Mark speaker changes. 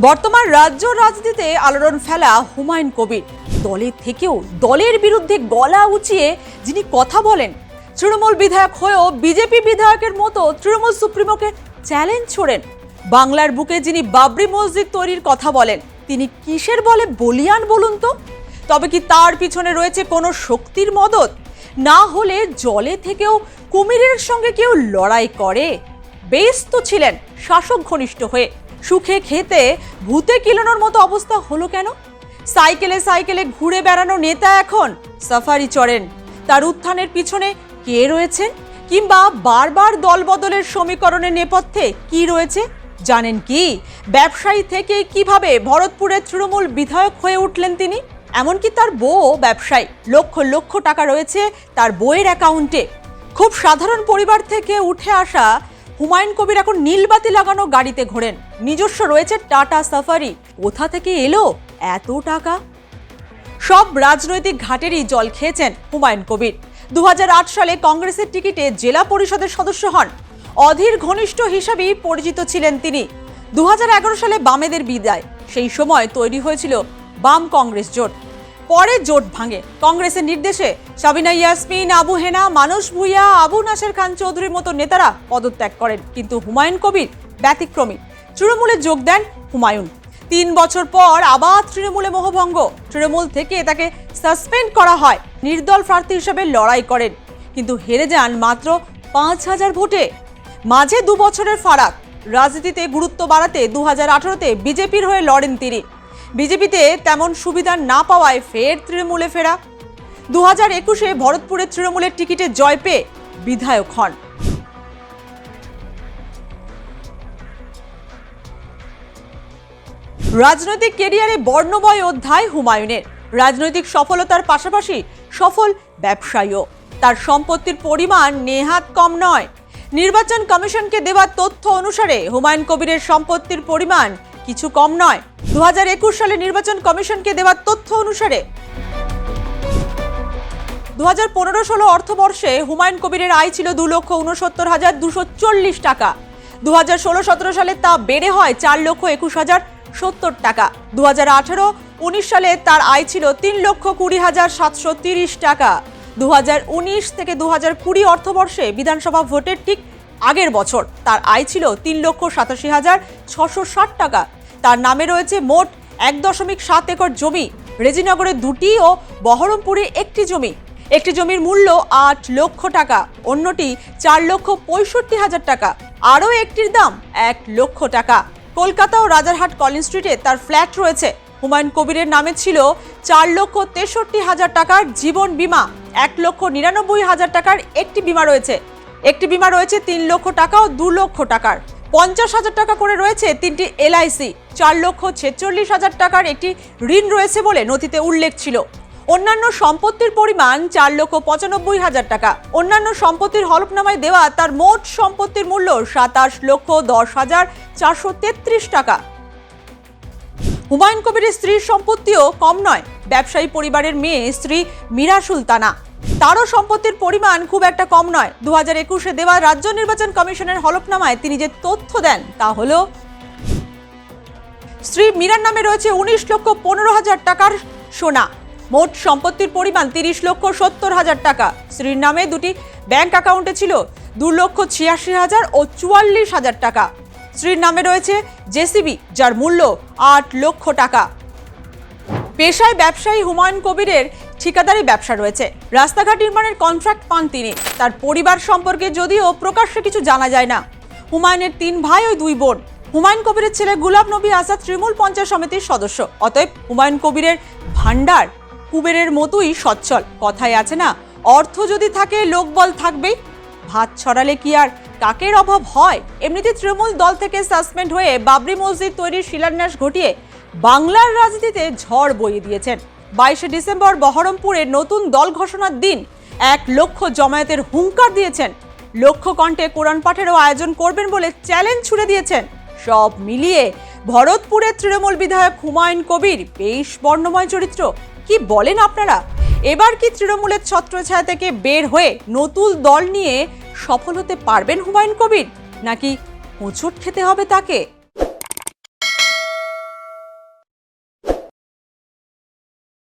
Speaker 1: বর্তমান রাজ্য রাজনীতিতে আলোড়ন ফেলা হুমায়ুন কবির দলের থেকেও দলের বিরুদ্ধে গলা উঁচিয়ে যিনি কথা বলেন, তৃণমূল বিধায়ক হয়েও বিজেপি বিধায়কের মতো তৃণমূল সুপ্রিমোকে চ্যালেঞ্জ ছোড়েন। বাংলার বুকে যিনি বাবরি মসজিদ তৈরির কথা বলেন, তিনি কিসের বলে বলিয়ান বলুন তো? তবে কি তার পিছনে রয়েছে কোনো শক্তির মদত? না হলে জলে থেকেও কুমিরের সঙ্গে কেউ লড়াই করে? বেশ তো ছিলেন শাসক ঘনিষ্ঠ হয়ে, সুখে খেতে ভূতে কিলানোর মতো অবস্থা হলো কেন? সাইকেলে সাইকেলে ঘুরে বেড়ানো নেতা এখন সাফারি চড়েন। তার উত্থানের পিছনে কে রয়েছেন, কিংবা বারবার দল বদলের সমীকরণের নেপথ্যে কি রয়েছে জানেন কি? ব্যবসায়ী থেকে কিভাবে ভরতপুরের তৃণমূল বিধায়ক হয়ে উঠলেন তিনি? এমনকি তার বউ ব্যবসায়ী, লক্ষ লক্ষ টাকা রয়েছে তার বউয়ের অ্যাকাউন্টে। খুব সাধারণ পরিবার থেকে উঠে আসা হুমায়ুন কবির এখন নীলবাতি লাগানো গাড়িতে ঘোরেন, নিজস্ব রয়েছে টাটা সাফারি। কোথা থেকে এলো এত টাকা? সব রাজনৈতিক ঘাটেরই জল খেয়েছেন হুমায়ুন কবির। 2008 সালে কংগ্রেসের টিকিটে জেলা পরিষদের সদস্য হন। অধীর ঘনিষ্ঠ হিসাবেই পরিচিত ছিলেন তিনি। 2011 সালে বামেদের বিদায়, সেই সময় তৈরি হয়েছিল বাম কংগ্রেস জোট। পরে জোট ভাঙে। কংগ্রেসের নির্দেশে সাবিনা ইয়াসমিন, আবু হেনা, মানস ভুইয়া, আবু নাসের খান চৌধুরীর মতো নেতারা পদত্যাগ করেন, কিন্তু হুমায়ুন কবির ব্যতিক্রমী। তৃণমূলে যোগ দেন হুমায়ুন। 3 বছর পর আবার তৃণমূলে মোহভঙ্গ। তৃণমূল থেকে তাকে সাসপেন্ড করা হয়। নির্দল প্রার্থী হিসেবে লড়াই করেন, কিন্তু হেরে যান মাত্র 5000 ভোটে। মাঝে 2 বছরের ফারাক। রাজনীতিতে গুরুত্ব বাড়াতে 2018-তে বিজেপির হয়ে লড়েন তিনি। বিজেপিতে তেমন সুবিধা না পাওয়ায় ফের তৃণমূলে ফেরা। 2021-এ ভরতপুরের তৃণমূলের টিকিটে জয় পেয়ে বিধায়ক হন। রাজনৈতিক ক্যারিয়ারে বর্ণময় অধ্যায় হুমায়ুনের। রাজনৈতিক সফলতার পাশাপাশি সফল ব্যবসায়ীও। তার সম্পত্তির পরিমাণ নেহাত কম নয়। নির্বাচন কমিশনকে দেওয়া তথ্য অনুসারে হুমায়ুন কবিরের সম্পত্তির পরিমাণ কিছু কম নয়। 2021 সালে নির্বাচন কমিশনকে দেওয়া তথ্য অনুসারে 2015-16 অর্থবর্ষে হুমায়ুন কবিরের আয় ছিল 2,69,240 টাকা। 2016-17 সালে তা বেড়ে হয় 4,21,070 টাকা। 2018-19 সালে তার আয় ছিল 3,20,730 টাকা। 2019 থেকে 2020 অর্থবর্ষে বিধানসভা ভোটের ঠিক আগের বছর তার আয় ছিল 3,87,660 টাকা। তার নামে রয়েছে মোট 1.7 একর জমি, রেজিনগরে 2টি ও বহরমপুরে 1টি জমি। একটি জমির মূল্য 8 লক্ষ টাকা, অন্যটি 4,65,000 টাকা, আরও একটির দাম 1 লক্ষ টাকা। কলকাতা ও রাজারহাট কলিন স্ট্রিটে তার ফ্ল্যাট রয়েছে। হুমায়ুন কবিরের নামে ছিল 4,63,000 টাকার জীবন বীমা, 1,99,000 টাকার একটি বীমা রয়েছে। একটি বীমা রয়েছে 3 লক্ষ টাকা ও 2 লক্ষ টাকার। 50,000 টাকা করে রয়েছে 3টি এলআইসি। 4,46,000 টাকার একটি ঋণ রয়েছে বলে নথিতে উল্লেখ ছিল। অন্যান্য সম্পত্তির পরিমাণ 4,95,000 টাকা। অন্যান্য সম্পত্তির হলফনামায় দেওয়া তার মোট সম্পত্তির মূল্য 27,10,433 টাকা। হুমায়ুন কবিরের স্ত্রীর সম্পত্তিও কম নয়। ব্যবসায়ী পরিবারের মেয়ে স্ত্রী মীরা সুলতানা, তারও সম্পত্তির পরিমাণ খুব একটা কম নয়। 2021-এ দেওয়া রাজ্য নির্বাচন কমিশনের হলফনামায় তিনি যে তথ্য দেন তা হলো, স্ত্রী মীরার নামে রয়েছে 19,15,000 টাকার সোনা। মোট সম্পত্তির পরিমাণ 30,70,000 টাকা। স্ত্রীর নামে 2টি ব্যাংক অ্যাকাউন্টে ছিল 2,86,000 ও 44,000 টাকা। স্ত্রীর নামে রয়েছে জেসিবি, যার মূল্য 8 লক্ষ টাকা। পেশায় ব্যবসায়ী হুমায়ুন কবিরের ঠিকাদারি ব্যবসা রয়েছে। রাস্তাঘাট নির্মাণের কন্ট্রাক্ট পান তিনি। তার পরিবার সম্পর্কে যদিও প্রকাশ্যে কিছু জানা যায় না। হুমায়ুনের 3 ভাই ও 2 বোন। হুমায়ুন কবিরের ছেলে গুলাব নবী আজাদ তৃণমূল পঞ্চায়েত সমিতির সদস্য। অতএব হুমায়ুন কবিরের ভান্ডার কুবেরের মতোই সচ্ছল। কথায় আছে না, অর্থ যদি থাকে লোকবল থাকবেই। ভাত ছড়ালে কি আর কাকের অভাব হয়? এমনিতে তৃণমূল দল থেকে সাসপেন্ড হয়ে বাবরি মসজিদ তৈরির শিলান্যাস ঘটিয়ে বাংলার রাজনীতিতে ঝড় বইয়ে দিয়েছেন। 22শে ডিসেম্বর বহরমপুরে নতুন দল ঘোষণার দিন 1 লক্ষ জমায়েতের হুঙ্কার দিয়েছেন। লক্ষ কণ্ঠে কোরআন পাঠেরও আয়োজন করবেন বলে চ্যালেঞ্জ ছুড়ে দিয়েছেন। সব মিলিয়ে ভরতপুরের তৃণমূল বিধায়ক হুমায়ুন কবির বেশ বর্ণময় চরিত্র। কি বলেন আপনারা? এবার কি তৃণমূলের ছত্রছায়া থেকে বের হয়ে নতুন দল নিয়ে সফল হতে পারবেন হুমায়ুন কবির, নাকি হোঁচট খেতে হবে তাকে?